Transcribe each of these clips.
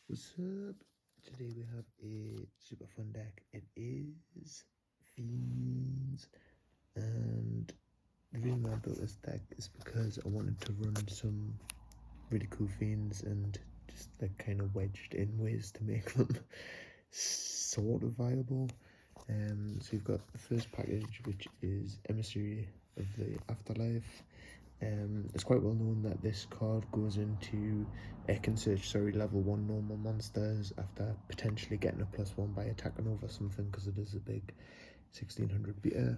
What's up? Today we have a super fun deck. It is Fiends, and the reason why I built this deck is because I wanted to run some really cool Fiends and just like kind of wedged in ways to make them sort of viable. So you've got the first package, which is Emissary of the Afterlife. It's quite well known that this card goes into can search level 1 normal monsters after potentially getting a +1 by attacking over something, because it is a big 1600 beta.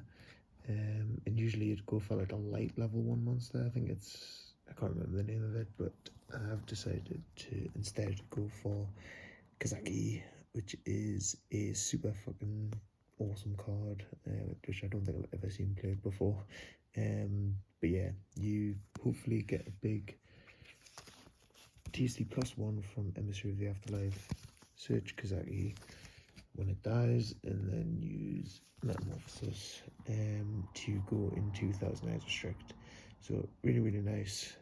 And usually you'd go for like a light level 1 monster. I can't remember the name of it, but I've decided to instead go for KOZAKY, which is a super fucking awesome card, which I don't think I've ever seen played before. But yeah, you hopefully get a big TC +1 from Emissary of the Afterlife, search KOZAKY when it dies, and then use Metamorphosis to go into Thousand Eyes Restrict. So really nice.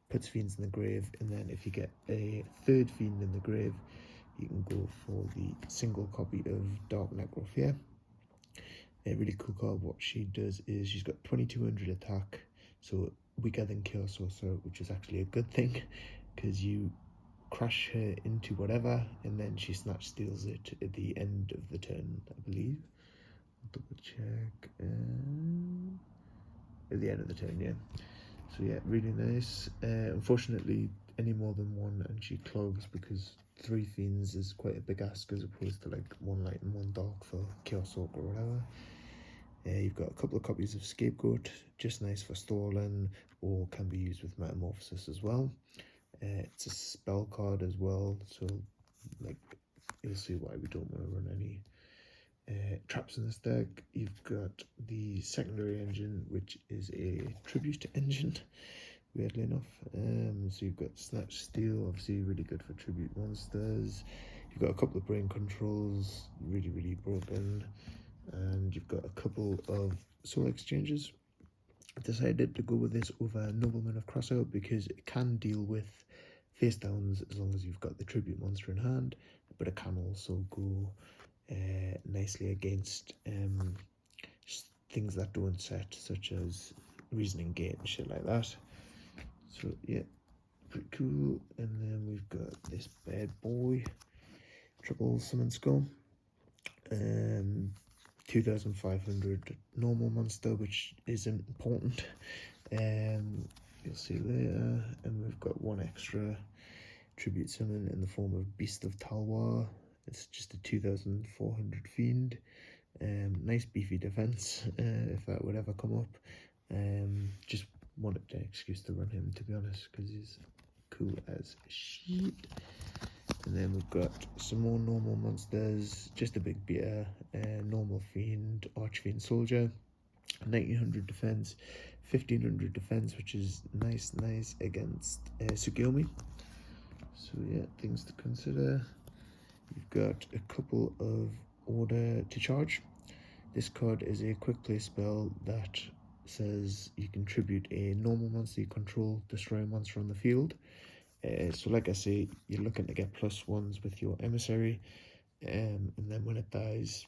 Puts fiends in the grave, and then if you get a third fiend in the grave, you can go for the single copy of Dark Necrophilia. A really cool card. What she does is she's got 2200 attack, so weaker than Chaos Sorcerer, which is actually a good thing, because you crush her into whatever, and then she snatch steals it at the end of the turn, I believe. Double check. At the end of the turn, yeah. So yeah, really nice. Unfortunately, any more than one and she clogs, because 3 fiends is quite a big ask as opposed to like 1 light and 1 dark for Chaos Orc or whatever. You've got a couple of copies of Scapegoat, just nice for stalling, or can be used with Metamorphosis as well. It's a spell card as well, so like you'll see why we don't want to run any traps in this deck. You've got the secondary engine, which is a tribute engine, weirdly enough. So you've got Snatch Steal, obviously really good for tribute monsters. You've got a couple of brain controls, really broken, and you've got a couple of soul exchanges. I decided to go with this over Nobleman of Crossout because it can deal with face downs as long as you've got the tribute monster in hand, but it can also go nicely against things that don't set, such as Reasoning Gate and shit like that. So yeah, pretty cool. And then we've got this bad boy, Triple Summon Skull. 2500 normal monster, which isn't important. You'll see later. And we've got 1 extra tribute summon in the form of Beast of Talwar. It's just a 2400 fiend. Nice beefy defense, if that would ever come up. Just wanted an excuse to run him, to be honest, because he's cool as shit. And then we've got some more normal monsters, just a big beater, normal fiend, archfiend soldier, 1900 defense, 1500 defense, which is nice against Tsukiyomi. So yeah, things to consider. You've got a couple of Order to Charge. This card is a quick play spell that says you can tribute a normal monster you control, destroy a monster on the field. So like I say, you're looking to get +1s with your Emissary, and then when it dies,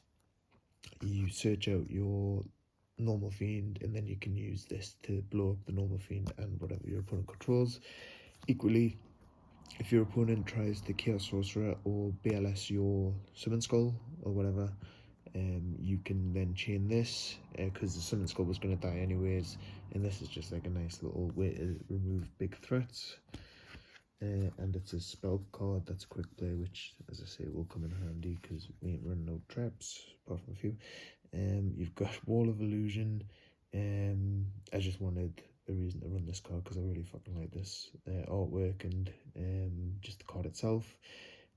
you search out your normal fiend, and then you can use this to blow up the normal fiend and whatever your opponent controls. Equally, if your opponent tries to Chaos Sorcerer or BLS your Summon Skull or whatever, you can then chain this, because the Summon Skull was going to die anyways, and this is just like a nice little way to remove big threats. And it's a spell card that's quick play, which, as I say, will come in handy because we ain't running no traps apart from a few. You've got Wall of Illusion. I just wanted a reason to run this card because I really fucking like this artwork, and just the card itself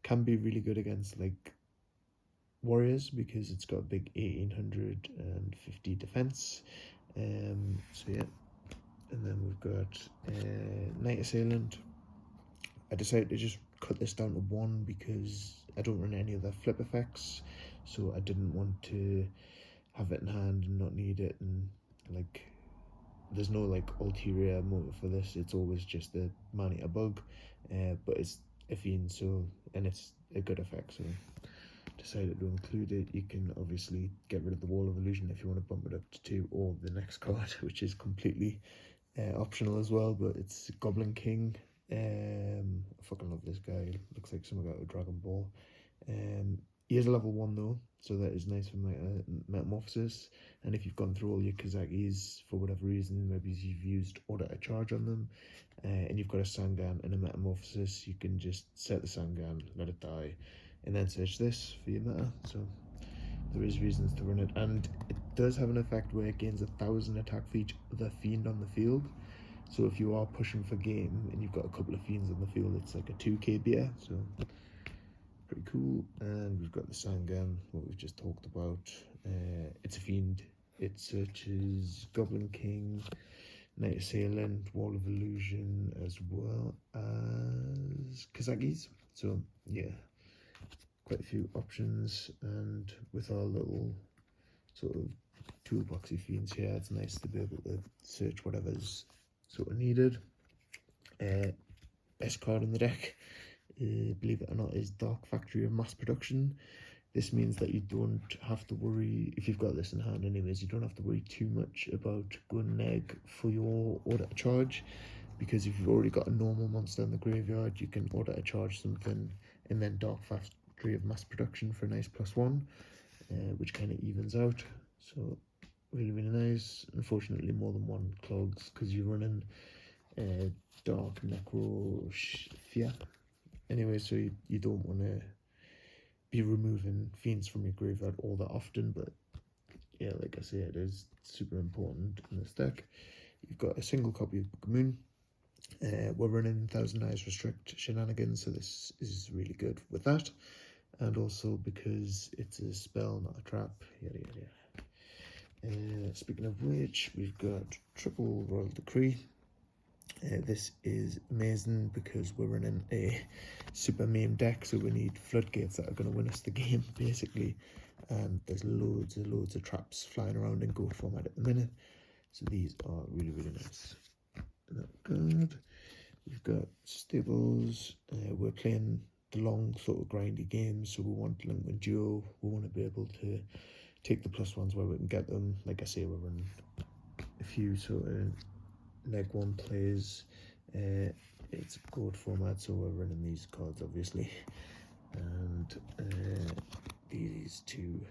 can be really good against like warriors because it's got a big 1850 defense. So yeah, and then we've got Night Assailant. I decided to just cut this down to 1 because I don't run any other flip effects, so I didn't want to have it in hand and not need it, and like there's no like ulterior motive for this. It's always just a man-eater bug, but it's a fiend, so, and it's a good effect, so decided to include it. You can obviously get rid of the Wall of Illusion if you want to bump it up to 2, or the next card, which is completely optional as well, but it's Goblin King. I fucking love this guy. Looks like something out of Dragon Ball. He is a level 1 though, so that is nice for my Metamorphosis. And if you've gone through all your KOZAKYs for whatever reason, maybe you've used Order a Charge on them, and you've got a Sangan and a Metamorphosis, you can just set the Sangan, let it die, and then search this for your meta. So there is reasons to run it, and it does have an effect where it gains 1,000 attack for each other fiend on the field. So if you are pushing for game and you've got a couple of fiends on the field, it's like a 2k beer, so pretty cool. And we've got the Sangan, what we've just talked about. It's a fiend. It searches Goblin King, Night Assailant, Wall of Illusion, as well as KOZAKYs. So yeah, quite a few options, and with our little sort of toolboxy fiends here, it's nice to be able to search whatever's sort of needed. Best card in the deck, believe it or not, is Dark Factory of Mass Production. This means that you don't have to worry, if you've got this in hand anyways, you don't have to worry too much about going neg for your Order to Charge, because if you've already got a normal monster in the graveyard, you can Order to Charge something and then Dark Factory of Mass Production for a nice +1, which kind of evens out. So really, really nice. Unfortunately, more than one clogs because you're running Dark Necro Fear. Anyway, so you don't want to be removing fiends from your graveyard all that often, but yeah, like I say, it is super important in this deck. You've got a single copy of Book of Moon. We're running Thousand Eyes Restrict Shenanigans, so this is really good with that. And also because it's a spell, not a trap, yada yada yada. Speaking of which, we've got Triple Royal Decree. This is amazing because we're running a super meme deck, so we need floodgates that are going to win us the game, basically. And there's loads of traps flying around in gold format at the minute, so these are really, really nice. Good. We've got Stables. We're playing the long sort of grindy games, so we want Link and Duo. We want to be able to take the +1s where we can get them. Like I say, we're running a few sort of neg 1 plays. It's a gold format, so we're running these cards obviously, and these two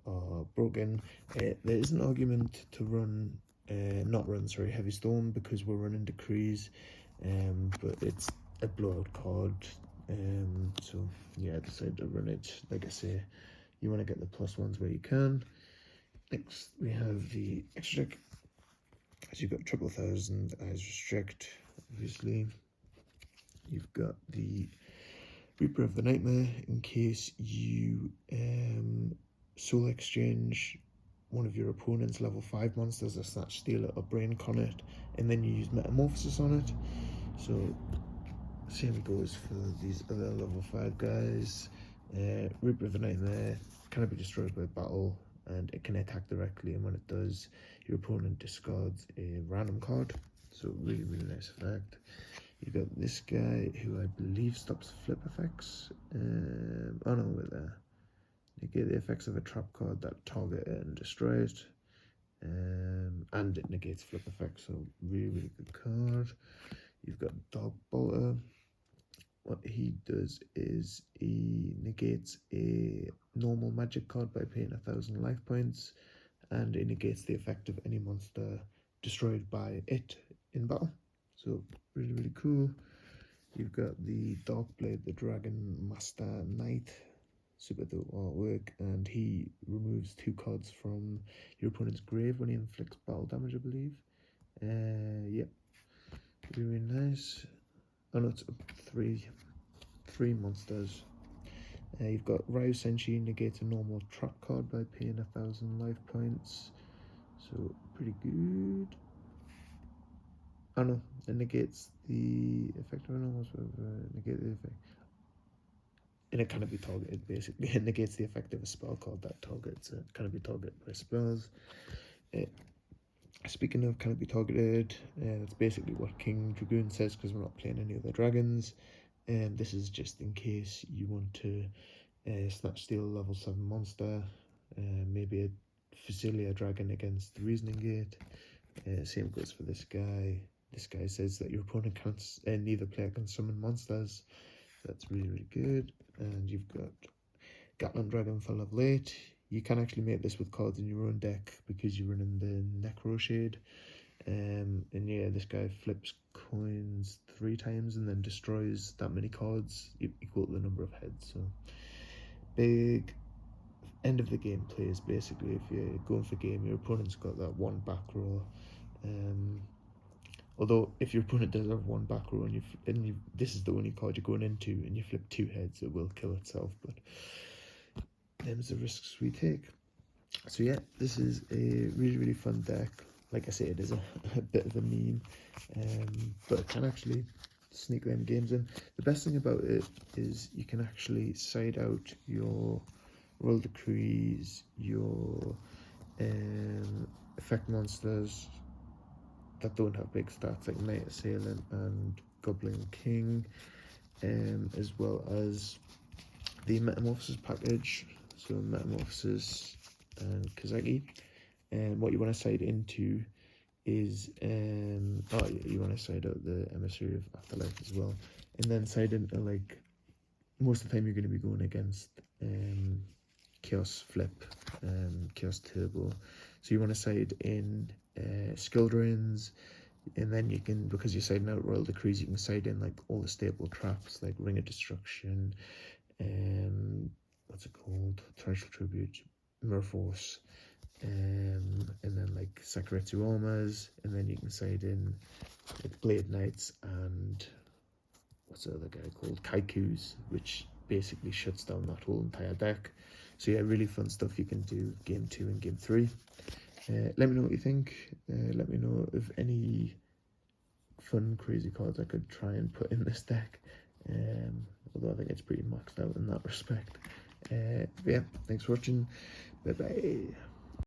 are broken. There is an argument to run Heavy Storm, because we're running Decrees, but it's a blowout card, so yeah, I decided to run it. Like I say, you want to get the +1s where you can. Next we have the extra deck. So you've got Triple Thousand Eyes Restrict, obviously. You've got the Reaper of the Nightmare, in case you soul exchange one of your opponent's level 5 monsters, a Snatch, Steal It, or Brain Con it, and then you use Metamorphosis on it. So same goes for these other level 5 guys. Reaper of the Nightmare cannot be destroyed by battle, and it can attack directly, and when it does, your opponent discards a random card. So really, really nice effect. You've got this guy who I believe stops flip effects. Oh no, wait there. Negate the effects of a trap card that target it and destroy it. And it negates flip effects, so really, really good card. You've got Dog Bolter. What he does is he negates a normal magic card by paying 1,000 life points, and it negates the effect of any monster destroyed by it in battle. So really, really cool. You've got the Darkblade, the Dragon Master Knight, super dope artwork, and he removes 2 cards from your opponent's grave when he inflicts battle damage, I believe. Yep, really, really nice. Oh no, it's 3 monsters. You've got Ryu Senshi, negates a normal trap card by paying 1,000 life points, so pretty good. Oh no, it negates the effect of a normal negate the effect, and it cannot be targeted, basically. It negates the effect of a spell card that targets it. Cannot be targeted by spells. Speaking of cannot be targeted, that's basically what King Dragoon says, because we're not playing any other dragons. and this is just in case you want to snatch steal a level 7 monster, maybe a Facilia Dragon against the Reasoning Gate. Same goes for this guy. This guy says that your opponent can't, neither player can summon monsters. That's really, really good. And you've got Gatland Dragon for level 8. You can actually make this with cards in your own deck because you're running the Necro Shade. And yeah, this guy flips coins 3 times and then destroys that many cards equal to the number of heads. So big end of the game plays basically. If you're going for game, your opponent's got that 1 back row. Although if your opponent does have 1 back row and this is the only card you're going into and you flip 2 heads, it will kill itself. But them's the risks we take. So yeah, this is a really, really fun deck. Like I say, it is a bit of a meme, but it can actually sneak them games in. The best thing about it is you can actually side out your Royal Decrees, your effect monsters that don't have big stats like Knight Assailant and Goblin King, as well as the Metamorphosis package. So Metamorphosis and KOZAKY. And what you want to side into is you want to side out the Emissary of Afterlife as well, and then side into, like, most of the time you're going to be going against Chaos Flip, Chaos Turbo. So you want to side in Skill Drains, and then you can, because you're siding out Royal Decrees, you can side in like all the staple traps like Ring of Destruction, what's it called, Torrential Tribute, Merforce, and then like Sakuretsu Omas, and then you can side in like Blade Knights and what's the other guy called, Kaikus, which basically shuts down that whole entire deck. So yeah, really fun stuff you can do game 2 and game 3. Let me know what you think. Let me know of any fun crazy cards I could try and put in this deck, although I think it's pretty maxed out in that respect. But yeah, thanks for watching. Bye bye.